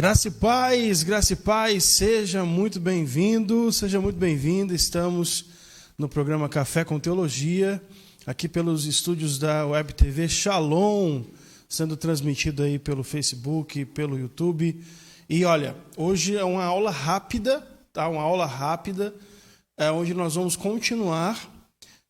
Graça e paz, seja muito bem-vindo, seja muito bem-vinda. Estamos no programa Café com Teologia, aqui pelos estúdios da Web TV Shalom, sendo transmitido aí pelo Facebook, pelo YouTube. E olha, hoje é uma aula rápida, tá? Uma aula rápida, onde nós vamos continuar,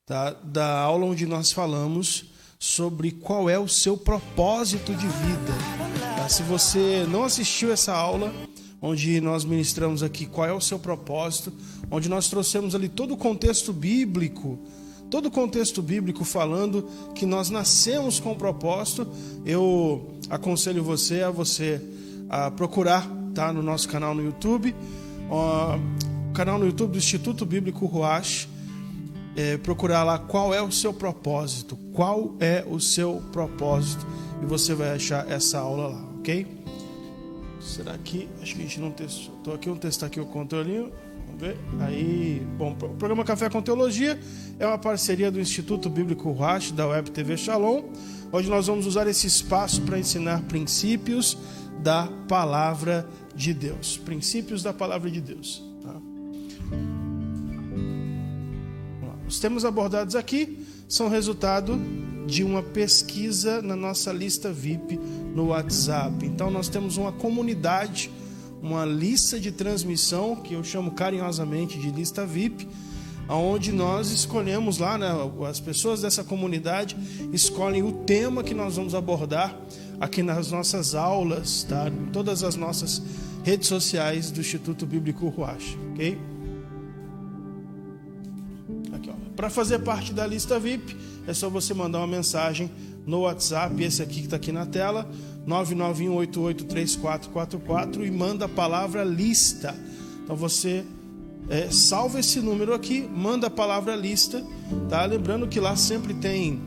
tá? Da aula onde nós falamos sobre qual é o seu propósito de vida. Se você não assistiu essa aula, onde nós ministramos aqui qual é o seu propósito, onde nós trouxemos ali todo o contexto bíblico falando que nós nascemos com um propósito, eu aconselho você a procurar, tá, no nosso canal no YouTube, o canal no YouTube do Instituto Bíblico Ruach, procurar lá qual é o seu propósito, e você vai achar essa aula lá, ok? Será que... Acho que a gente não testou. Vamos testar aqui o controlinho. Vamos ver. Aí... Bom, o programa Café com Teologia é uma parceria do Instituto Bíblico Ruach, da Web TV Shalom, onde nós vamos usar esse espaço para ensinar princípios da Palavra de Deus. Princípios da Palavra de Deus. Tá? Os temas abordados aqui são resultado de uma pesquisa na nossa lista VIP no WhatsApp. Então nós temos uma comunidade, uma lista de transmissão, que eu chamo carinhosamente de lista VIP, onde nós escolhemos lá, né, as pessoas dessa comunidade escolhem o tema que nós vamos abordar aqui nas nossas aulas, tá? Em todas as nossas redes sociais do Instituto Bíblico Ruach, ok? Para fazer parte da lista VIP, é só você mandar uma mensagem no WhatsApp, esse aqui que está aqui na tela, 991883444, e manda a palavra lista. Então você salva esse número aqui, manda a palavra lista, tá? Lembrando que lá sempre tem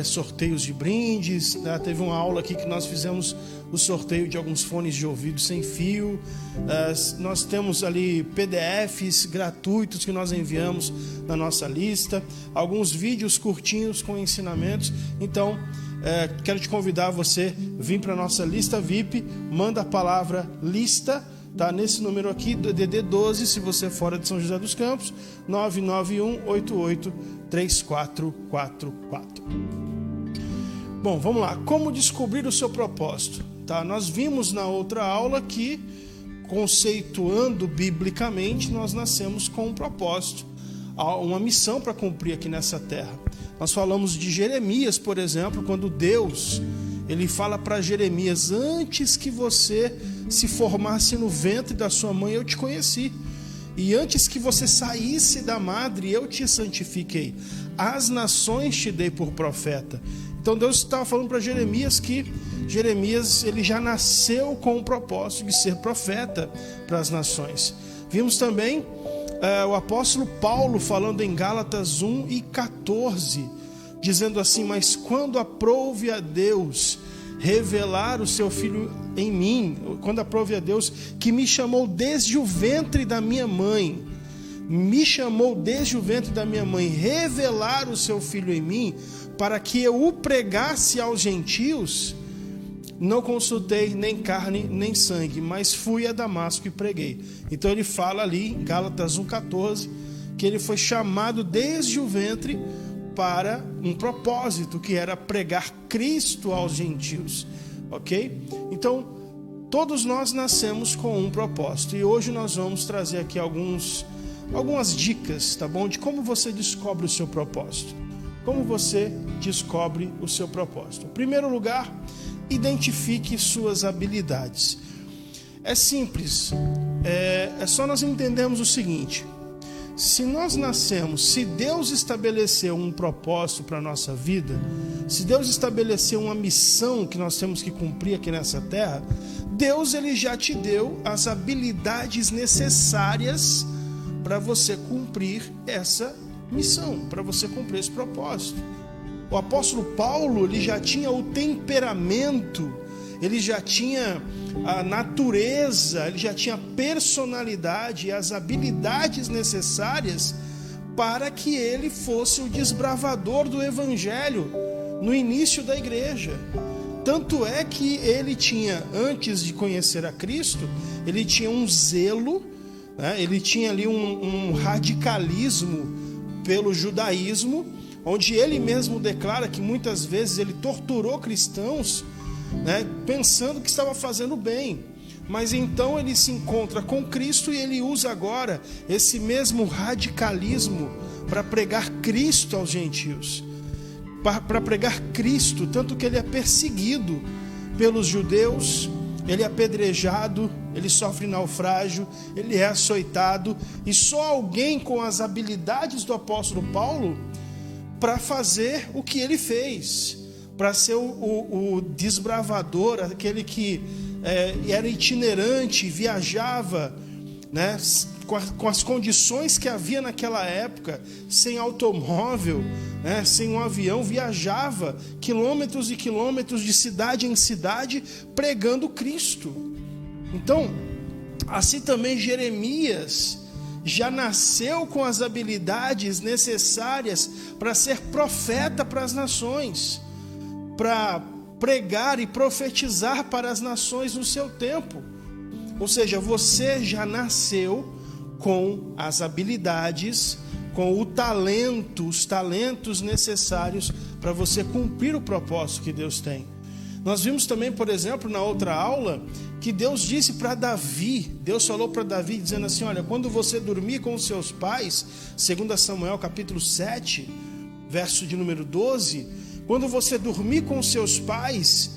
sorteios de brindes, né? Teve uma aula aqui que nós fizemos o sorteio de alguns fones de ouvido sem fio. Nós temos ali PDFs gratuitos que nós enviamos na nossa lista, alguns vídeos curtinhos com ensinamentos. Então, quero te convidar a você vir para a nossa lista VIP, manda a palavra lista, tá? Nesse número aqui, DDD 12, se você é fora de São José dos Campos, 991883444. Bom, vamos lá. Como descobrir o seu propósito? Tá? Nós vimos na outra aula que, conceituando biblicamente, nós nascemos com um propósito, uma missão para cumprir aqui nessa terra. Nós falamos de Jeremias, por exemplo, quando Deus ele fala para Jeremias: antes que você se formasse no ventre da sua mãe, eu te conheci. E antes que você saísse da madre, eu te santifiquei. As nações te dei por profeta. Então Deus estava falando para Jeremias que Jeremias ele já nasceu com o propósito de ser profeta para as nações. Vimos também o apóstolo Paulo falando em Gálatas 1:14, dizendo assim: mas quando aprouve a Deus revelar o seu Filho em mim, quando aprouve a Deus que me chamou desde o ventre da minha mãe, revelar o seu Filho em mim, para que eu o pregasse aos gentios, não consultei nem carne nem sangue, mas fui a Damasco e preguei. Então ele fala ali em Gálatas 1:14 que ele foi chamado desde o ventre para um propósito, que era pregar Cristo aos gentios, ok? Então todos nós nascemos com um propósito, e hoje nós vamos trazer aqui algumas dicas, tá bom? De como você descobre o seu propósito. Como você descobre o seu propósito? Em primeiro lugar, identifique suas habilidades. É simples, é só nós entendermos o seguinte: se nós nascemos, se Deus estabeleceu um propósito para a nossa vida, se Deus estabeleceu uma missão que nós temos que cumprir aqui nessa terra, Deus ele já te deu as habilidades necessárias para você cumprir essa missão, para você cumprir esse propósito. O apóstolo Paulo ele já tinha o temperamento, ele já tinha a natureza, ele já tinha a personalidade e as habilidades necessárias para que ele fosse o desbravador do evangelho no início da igreja. Tanto é que ele tinha, antes de conhecer a Cristo, ele tinha um zelo, né? Ele tinha ali um radicalismo pelo judaísmo, onde ele mesmo declara que muitas vezes ele torturou cristãos, né? Pensando que estava fazendo bem. Mas então ele se encontra com Cristo e ele usa agora esse mesmo radicalismo para pregar Cristo aos gentios, para pregar Cristo, tanto que ele é perseguido pelos judeus, ele é apedrejado, ele sofre naufrágio, ele é açoitado, e só alguém com as habilidades do apóstolo Paulo para fazer o que ele fez, para ser o desbravador, aquele que era itinerante, viajava, né, com as condições que havia naquela época, sem automóvel, né, sem um avião, viajava quilômetros e quilômetros de cidade em cidade pregando Cristo. Então, assim também Jeremias já nasceu com as habilidades necessárias para ser profeta para as nações, para pregar e profetizar para as nações no seu tempo. Ou seja, você já nasceu com as habilidades, com o talento, os talentos necessários para você cumprir o propósito que Deus tem. Nós vimos também, por exemplo, na outra aula, que Deus disse para Davi, Deus falou para Davi dizendo assim: olha, quando você dormir com os seus pais, 2 Samuel capítulo 7, verso de número 12, quando você dormir com os seus pais,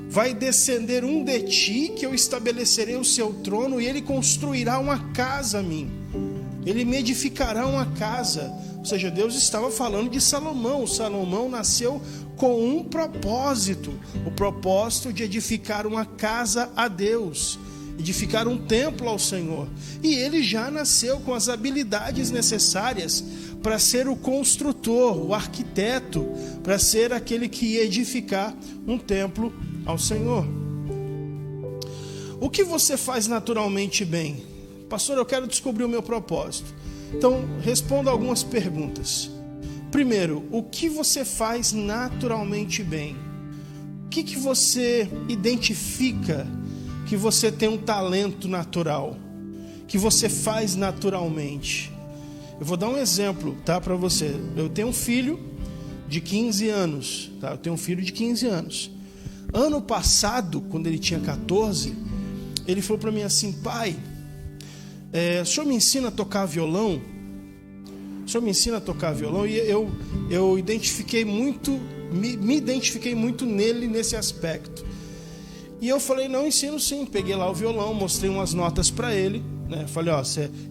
vai descender um de ti, que eu estabelecerei o seu trono, e ele construirá uma casa a mim. Ele me edificará uma casa. Ou seja, Deus estava falando de Salomão. Salomão nasceu com um propósito, o propósito de edificar uma casa a Deus, edificar um templo ao Senhor. E ele já nasceu com as habilidades necessárias para ser o construtor, o arquiteto, para ser aquele que ia edificar um templo ao Senhor. O que você faz naturalmente bem? Pastor, eu quero descobrir o meu propósito. Então, responda algumas perguntas. Primeiro, o que você faz naturalmente bem? O que você identifica que você tem um talento natural, que você faz naturalmente? Eu vou dar um exemplo, tá, para você. Eu tenho um filho de 15 anos, tá? Eu tenho um filho de 15 anos. Ano passado, quando ele tinha 14, ele falou para mim assim: pai, o senhor me ensina a tocar violão? O senhor me ensina a tocar violão? E eu identifiquei muito, me identifiquei muito nele nesse aspecto. E eu falei: não, ensino sim. Peguei lá o violão, mostrei umas notas para ele, né? Falei: ó,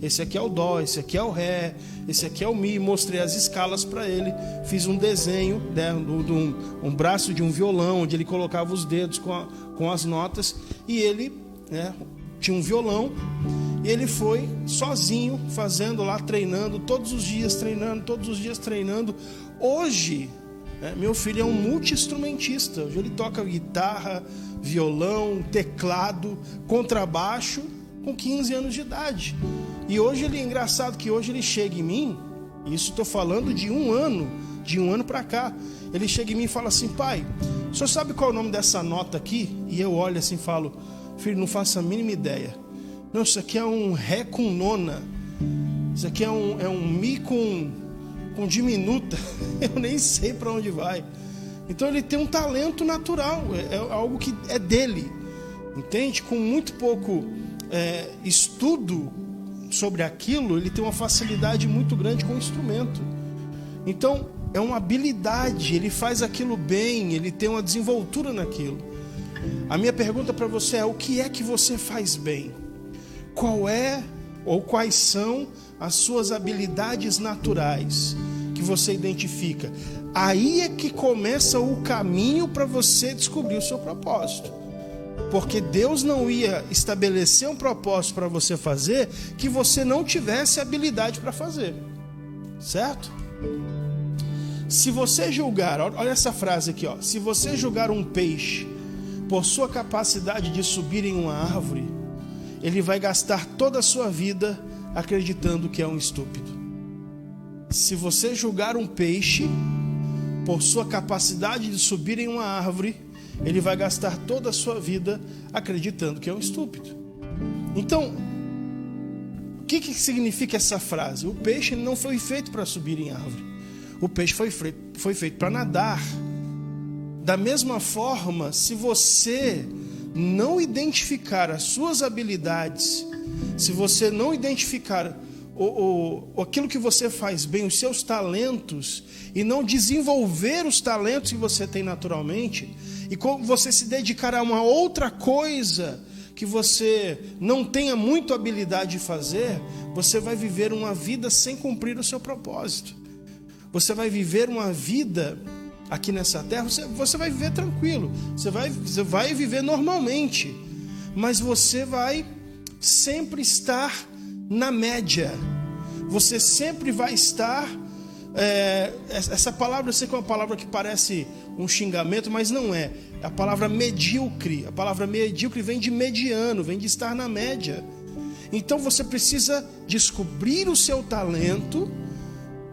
esse aqui é o dó, esse aqui é o ré, esse aqui é o mi. Mostrei as escalas para ele. Fiz um desenho, né, um braço de um violão, onde ele colocava os dedos com as notas. E ele, né, tinha um violão. E ele foi sozinho, fazendo lá, treinando, todos os dias treinando. Hoje, né, meu filho é um multi-instrumentista. Hoje ele toca guitarra, violão, teclado, contrabaixo, com 15 anos de idade. E hoje é engraçado que hoje ele chega em mim, isso estou falando de um ano para cá, ele chega em mim e fala assim: pai, o senhor sabe qual é o nome dessa nota aqui? E eu olho assim e falo: filho, não faço a mínima ideia. Não, isso aqui é um ré com nona, isso aqui é um mi com diminuta, eu nem sei para onde vai. Então ele tem um talento natural, é algo que é dele, entende? Com muito pouco estudo sobre aquilo, ele tem uma facilidade muito grande com o instrumento. Então é uma habilidade, ele faz aquilo bem, ele tem uma desenvoltura naquilo. A minha pergunta para você é: o que é que você faz bem? Qual é ou quais são as suas habilidades naturais que você identifica? Aí é que começa o caminho para você descobrir o seu propósito. Porque Deus não ia estabelecer um propósito para você fazer que você não tivesse habilidade para fazer. Certo? Se você julgar, olha essa frase aqui, ó. Se você julgar um peixe por sua capacidade de subir em uma árvore, ele vai gastar toda a sua vida acreditando que é um estúpido. Se você julgar um peixe por sua capacidade de subir em uma árvore, ele vai gastar toda a sua vida acreditando que é um estúpido. Então, o que significa essa frase? O peixe não foi feito para subir em árvore. O peixe foi feito para nadar. Da mesma forma, se você não identificar as suas habilidades, se você não identificar aquilo que você faz bem, os seus talentos, e não desenvolver os talentos que você tem naturalmente, e como você se dedicar a uma outra coisa que você não tenha muita habilidade de fazer, você vai viver uma vida sem cumprir o seu propósito. Você vai viver uma vida aqui nessa terra, você vai viver tranquilo, você vai viver normalmente, mas você vai sempre estar na média, você sempre vai estar, essa palavra, eu sei que é uma palavra que parece um xingamento, mas não é, a palavra medíocre. A palavra medíocre vem de mediano, vem de estar na média. Então você precisa descobrir o seu talento,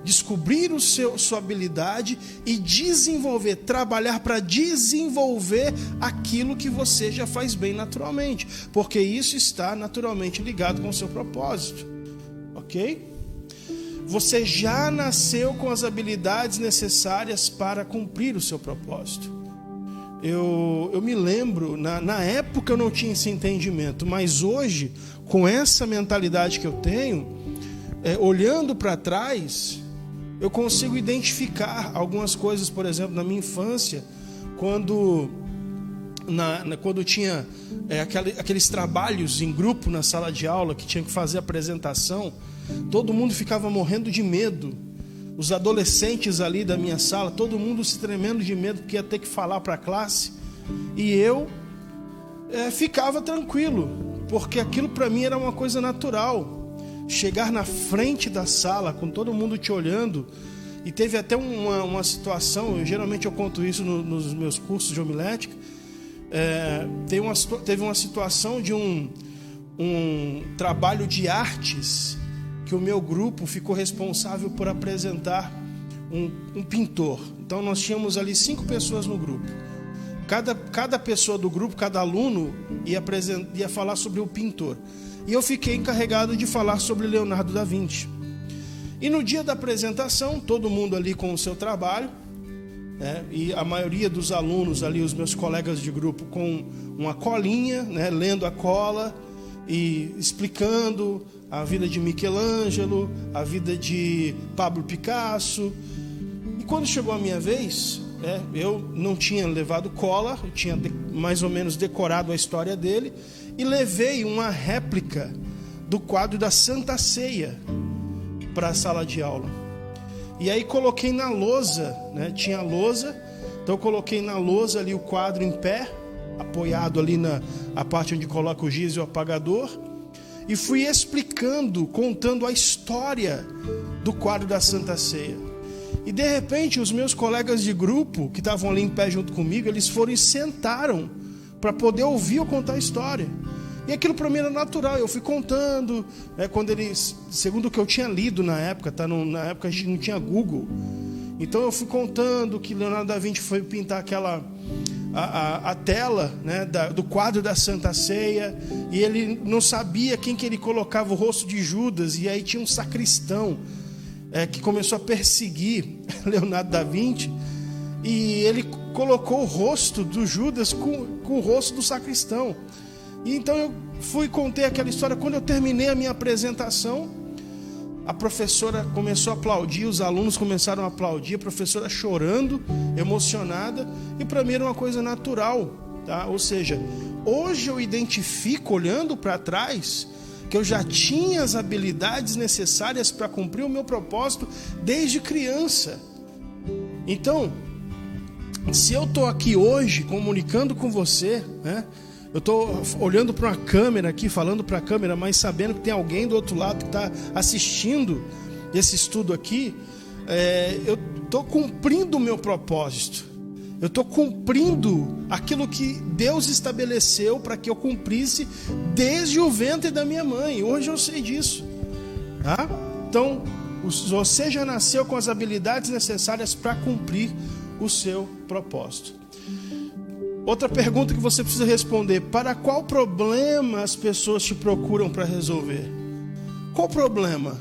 descobrir sua habilidade e desenvolver, trabalhar para desenvolver aquilo que você já faz bem naturalmente, porque isso está naturalmente ligado com o seu propósito, ok? Você já nasceu com as habilidades necessárias para cumprir o seu propósito. Eu me lembro, na época eu não tinha esse entendimento, mas hoje, com essa mentalidade que eu tenho, olhando para trás, eu consigo identificar algumas coisas. Por exemplo, na minha infância, quando tinha aqueles trabalhos em grupo na sala de aula, que tinha que fazer apresentação, todo mundo ficava morrendo de medo. Os adolescentes ali da minha sala, todo mundo se tremendo de medo porque ia ter que falar para a classe. E eu ficava tranquilo, porque aquilo para mim era uma coisa natural. Chegar na frente da sala com todo mundo te olhando. E teve até uma situação, geralmente eu conto isso nos meus cursos de homilética. Teve uma situação de um trabalho de artes, que o meu grupo ficou responsável por apresentar um pintor. Então nós tínhamos ali 5 pessoas no grupo. Cada pessoa do grupo, cada aluno ia falar sobre o pintor. E eu fiquei encarregado de falar sobre Leonardo da Vinci. E no dia da apresentação, todo mundo ali com o seu trabalho, e a maioria dos alunos ali, os meus colegas de grupo, com uma colinha, lendo a cola e explicando a vida de Michelangelo, a vida de Pablo Picasso. E quando chegou a minha vez, eu não tinha levado cola, eu tinha mais ou menos decorado a história dele, e levei uma réplica do quadro da Santa Ceia para a sala de aula. E aí coloquei na lousa, tinha lousa, então eu coloquei na lousa ali o quadro em pé, apoiado ali na parte onde coloca o giz e o apagador, e fui explicando, contando a história do quadro da Santa Ceia. E de repente os meus colegas de grupo, que estavam ali em pé junto comigo, eles foram e sentaram para poder ouvir eu contar a história. E aquilo para mim era natural, eu fui contando, quando eles, segundo o que eu tinha lido na época, na época a gente não tinha Google, então eu fui contando que Leonardo da Vinci foi pintar a tela, do quadro da Santa Ceia, e ele não sabia quem que ele colocava o rosto de Judas, e aí tinha um sacristão que começou a perseguir Leonardo da Vinci, e ele colocou o rosto do Judas com o rosto do sacristão. E então eu contei aquela história. Quando eu terminei a minha apresentação, a professora começou a aplaudir, os alunos começaram a aplaudir, a professora chorando, emocionada, e para mim era uma coisa natural, tá? Ou seja, hoje eu identifico, olhando para trás, que eu já tinha as habilidades necessárias para cumprir o meu propósito desde criança. Então, se eu estou aqui hoje comunicando com você, eu estou olhando para uma câmera aqui, falando para a câmera, mas sabendo que tem alguém do outro lado que está assistindo esse estudo aqui, eu estou cumprindo o meu propósito. Eu estou cumprindo aquilo que Deus estabeleceu para que eu cumprisse desde o ventre da minha mãe. Hoje eu sei disso, tá? Então, você já nasceu com as habilidades necessárias para cumprir o seu propósito. Outra pergunta que você precisa responder: para qual problema as pessoas te procuram para resolver? Qual problema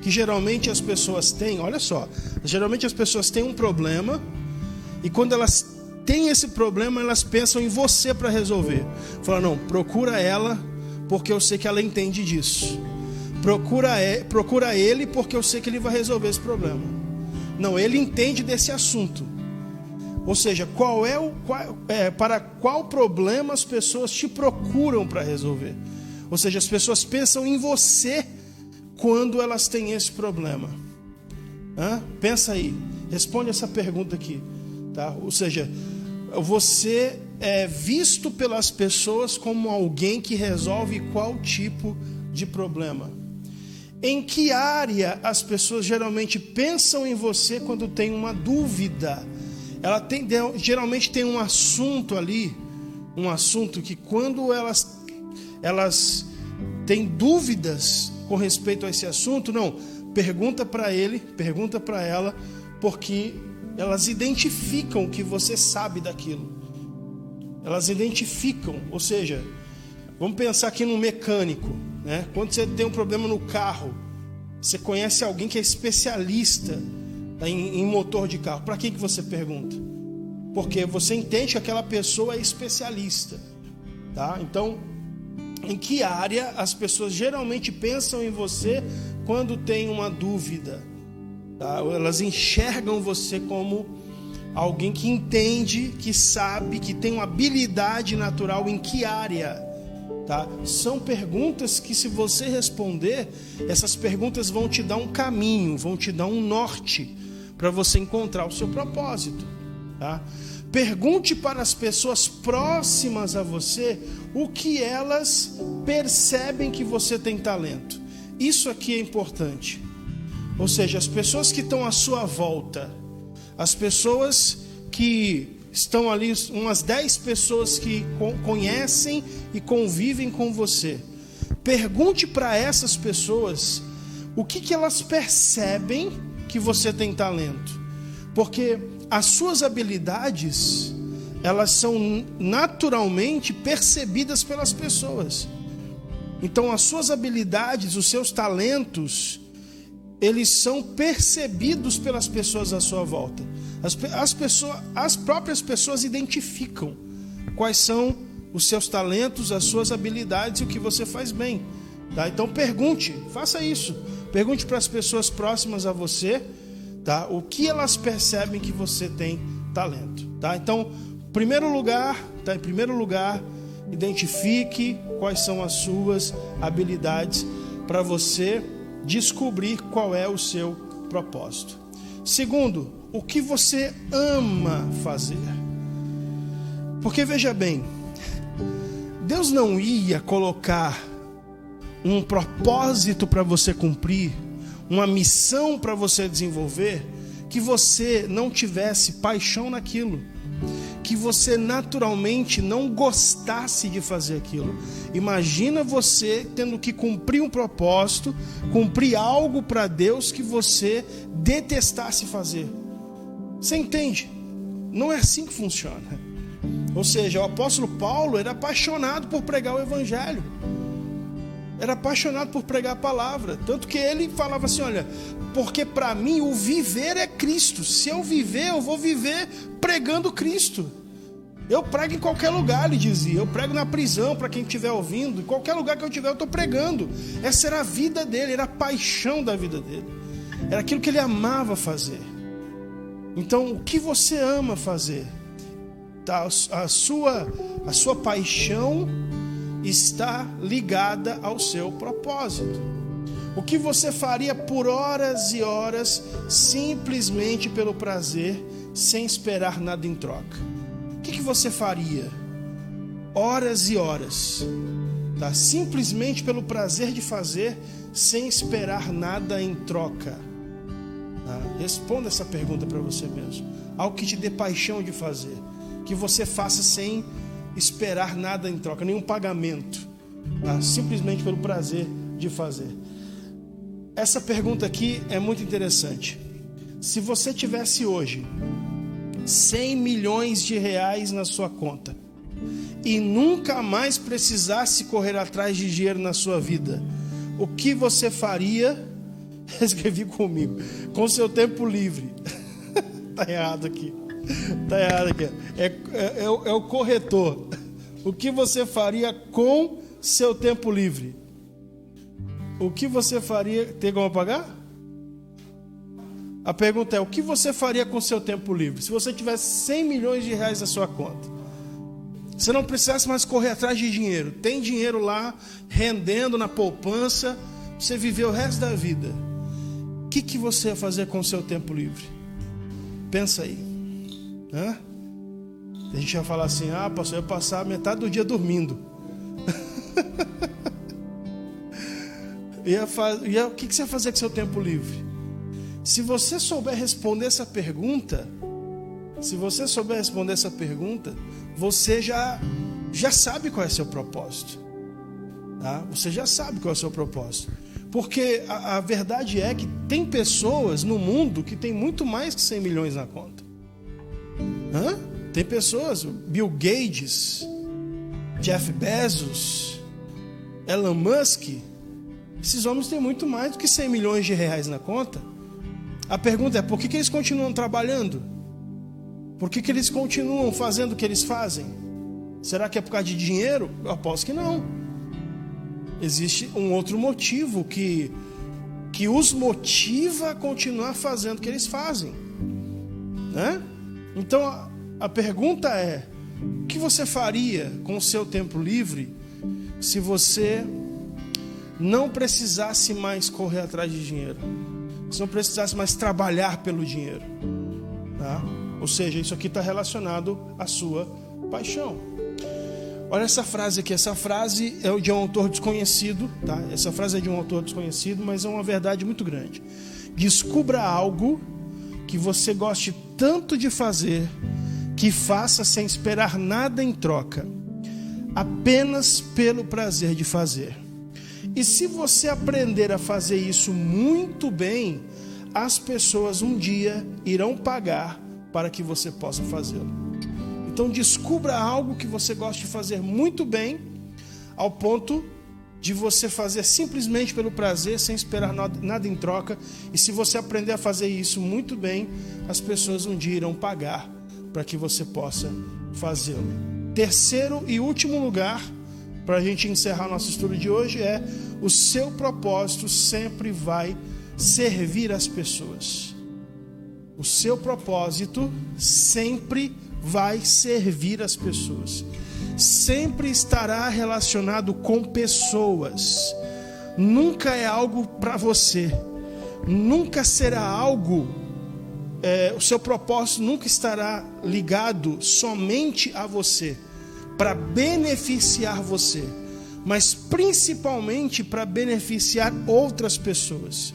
que geralmente as pessoas têm? Olha só, geralmente as pessoas têm um problema e quando elas têm esse problema, elas pensam em você para resolver. Fala, não, procura ela porque eu sei que ela entende disso. Procura ele porque eu sei que ele vai resolver esse problema. Não, ele entende desse assunto. Ou seja, para qual problema as pessoas te procuram para resolver? Ou seja, as pessoas pensam em você quando elas têm esse problema. Pensa aí, responde essa pergunta aqui, tá? Ou seja, você é visto pelas pessoas como alguém que resolve qual tipo de problema? Em que área as pessoas geralmente pensam em você quando tem uma dúvida? Geralmente tem um assunto ali, um assunto que quando elas têm dúvidas com respeito a esse assunto, não, pergunta para ele, pergunta para ela, porque elas identificam que você sabe daquilo. Elas identificam, ou seja, vamos pensar aqui no mecânico, né? Quando você tem um problema no carro, você conhece alguém que é especialista em motor de carro. Para quem que você pergunta? Porque você entende que aquela pessoa é especialista, tá? Então, em que área as pessoas geralmente pensam em você quando tem uma dúvida? Tá? Elas enxergam você como alguém que entende, que sabe, que tem uma habilidade natural. Em que área? Tá? São perguntas que, se você responder, essas perguntas vão te dar um caminho, vão te dar um norte para você encontrar o seu propósito. Tá? Pergunte para as pessoas próximas a você o que elas percebem que você tem talento. Isso aqui é importante. Ou seja, as pessoas que estão à sua volta, as pessoas que estão ali, umas 10 pessoas que conhecem e convivem com você. Pergunte para essas pessoas o que elas percebem que você tem talento. Porque as suas habilidades, elas são naturalmente percebidas pelas pessoas. Então, as suas habilidades, os seus talentos, eles são percebidos pelas pessoas à sua volta. As próprias pessoas identificam quais são os seus talentos, as suas habilidades e o que você faz bem. Tá? Então pergunte, faça isso. Pergunte para as pessoas próximas a você, tá? O que elas percebem que você tem talento. Tá? Então, em primeiro lugar, identifique quais são as suas habilidades para você descobrir qual é o seu propósito. Segundo, o que você ama fazer. Porque veja bem, Deus não ia colocar um propósito para você cumprir, uma missão para você desenvolver, que você não tivesse paixão naquilo, que você naturalmente não gostasse de fazer aquilo. Imagina você tendo que cumprir um propósito, cumprir algo para Deus que você detestasse fazer. Você entende? Não é assim que funciona. Ou seja, o apóstolo Paulo era apaixonado por pregar o evangelho. Era apaixonado por pregar a palavra. Tanto que ele falava assim, olha, porque para mim o viver é Cristo. Se eu viver, eu vou viver pregando Cristo. Eu prego em qualquer lugar, ele dizia. Eu prego na prisão, para quem estiver ouvindo. Em qualquer lugar que eu estiver, eu estou pregando. Essa era a vida dele, era a paixão da vida dele. Era aquilo que ele amava fazer. Então, o que você ama fazer? Tá? A sua paixão está ligada ao seu propósito. O que você faria por horas e horas, simplesmente pelo prazer, sem esperar nada em troca? O que você faria? Horas e horas, tá? Simplesmente pelo prazer de fazer, sem esperar nada em troca. Tá? Responda essa pergunta para você mesmo. Algo que te dê paixão de fazer, que você faça sem esperar nada em troca, nenhum pagamento, tá? Simplesmente pelo prazer de fazer. Essa pergunta aqui é muito interessante. Se você tivesse hoje 100 milhões de reais na sua conta, e nunca mais precisasse correr atrás de dinheiro na sua vida, o que você faria? Escrevi comigo. Com seu tempo livre. Tá errado aqui. Tá errado aqui. É o corretor. O que você faria com seu tempo livre? O que você faria? Tem como apagar? A pergunta é: o que você faria com seu tempo livre? Se você tivesse 100 milhões de reais na sua conta, você não precisasse mais correr atrás de dinheiro, tem dinheiro lá rendendo na poupança, você viveu o resto da vida, o que você ia fazer com o seu tempo livre? Pensa aí. A gente ia falar assim: pastor, eu ia passar metade do dia dormindo. O que você ia fazer com seu tempo livre? Se você souber responder essa pergunta, você já sabe qual é seu propósito. Tá? Você já sabe qual é o seu propósito. Porque a verdade é que tem pessoas no mundo que tem muito mais que 100 milhões na conta. Tem pessoas, Bill Gates, Jeff Bezos, Elon Musk, esses homens têm muito mais do que 100 milhões de reais na conta. A pergunta é: por que eles continuam trabalhando? Por que eles continuam fazendo o que eles fazem? Será que é por causa de dinheiro? Eu aposto que não. Existe um outro motivo que os motiva a continuar fazendo o que eles fazem, né? Então a pergunta é: o que você faria com o seu tempo livre se você não precisasse mais correr atrás de dinheiro? Se não precisasse mais trabalhar pelo dinheiro, tá? Ou seja, isso aqui está relacionado à sua paixão. Olha essa frase aqui. Essa frase é de um autor desconhecido, tá? Essa frase é de um autor desconhecido, mas é uma verdade muito grande. Descubra algo que você goste tanto de fazer, que faça sem esperar nada em troca, apenas pelo prazer de fazer. E se você aprender a fazer isso muito bem, as pessoas um dia irão pagar para que você possa fazê-lo. Então descubra algo que você gosta de fazer muito bem, ao ponto de você fazer simplesmente pelo prazer, sem esperar nada em troca. E se você aprender a fazer isso muito bem, as pessoas um dia irão pagar para que você possa fazê-lo. Terceiro e último lugar, para a gente encerrar nosso estudo de hoje, é: o seu propósito sempre vai servir as pessoas. O seu propósito sempre vai servir as pessoas. Sempre estará relacionado com pessoas. Nunca é algo para você. Nunca será algo... o seu propósito nunca estará ligado somente a você, para beneficiar você, mas principalmente para beneficiar outras pessoas.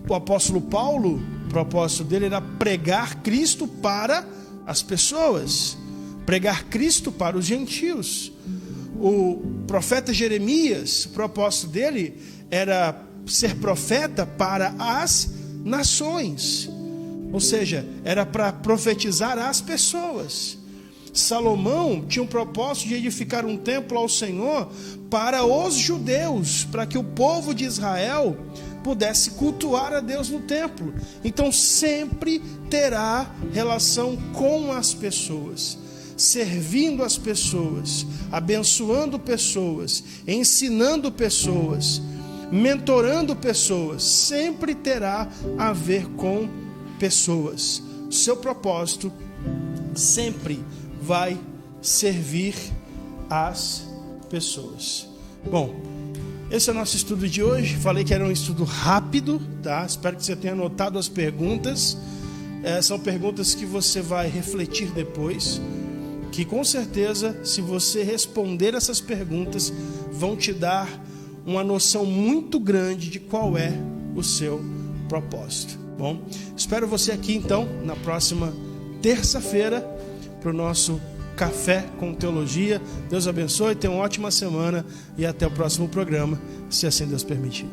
O apóstolo Paulo, o propósito dele era pregar Cristo para as pessoas, pregar Cristo para os gentios. O profeta Jeremias, o propósito dele era ser profeta para as nações, ou seja, era para profetizar às pessoas. Salomão tinha um propósito de edificar um templo ao Senhor para os judeus, para que o povo de Israel pudesse cultuar a Deus no templo. Então sempre terá relação com as pessoas, servindo as pessoas, abençoando pessoas, ensinando pessoas, mentorando pessoas. Sempre terá a ver com pessoas. O seu propósito sempre vai servir as pessoas. Bom, esse é o nosso estudo de hoje. Falei que era um estudo rápido, tá? Espero que você tenha anotado as perguntas. São perguntas que você vai refletir depois, que com certeza, se você responder essas perguntas, vão te dar uma noção muito grande de qual é o seu propósito. Bom, espero você aqui então na próxima terça-feira para o nosso Café com Teologia. Deus abençoe, tenha uma ótima semana e até o próximo programa, se assim Deus permitir.